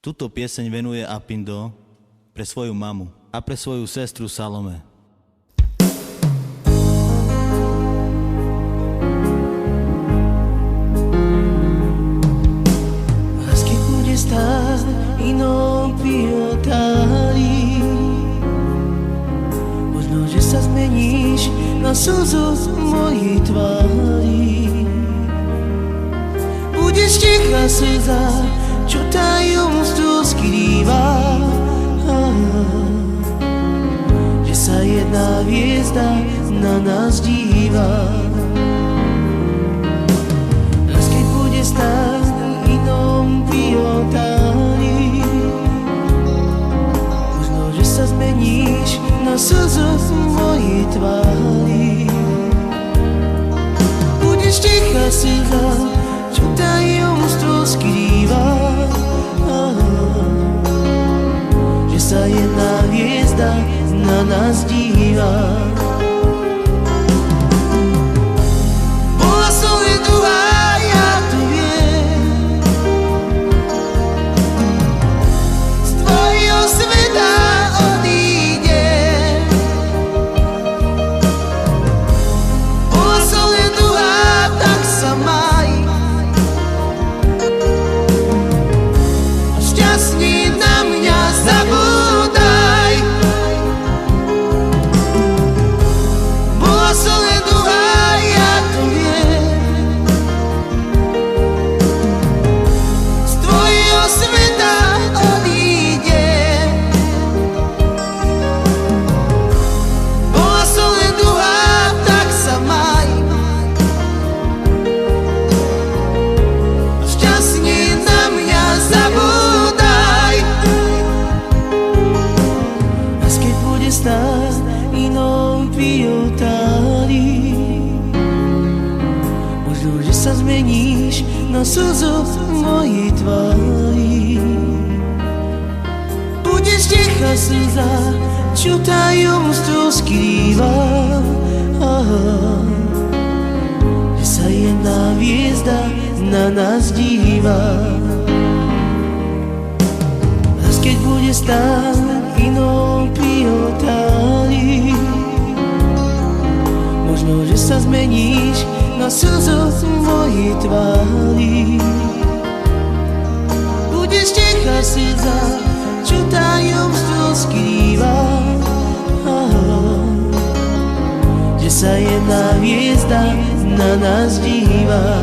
Túto pieseň venuje Apindo pre svoju mamu a pre svoju sestru Salome. Lásky bude stáť inom pri oltári. Možno, že sa zmeníš na slzu z mojej tvári. Budeš tichá slza, čo tajomstvo skrýva, že sa jedna hviezda na nás díva. Raz keď bude stáť inom pri oltári, možno, že sa zmeníš na slzu z mojej tvári. Budeš tichá slza, čo tajomstvo skrýva, že sa jedna hviezda na nás díva. Bola som len druhá, ja to viem, z tvojho sveta odídem. Bola som len druhá, tak sa maj, šťastný na mňa zabúdaj. Bola som len druhá, ja to viem, z tvojho sveta odídem. Bola som len druhá, tak sa maj, šťastný na mňa zabúdaj. Raz keď bude stáť inom pri oltári, možno, že sa zmeníš na slzu v mojej tvári. Budeš tichá slza, čo tajomstvo skrýva, že sa jedna hviezda na nás díva. Raz keď bude stáť inom pri oltári, možno, že sa zmeníš na slzu v mojej tvári. Budeš tichá slza, čo tajomstvo skrýva, že sa jedna hviezda na nás díva.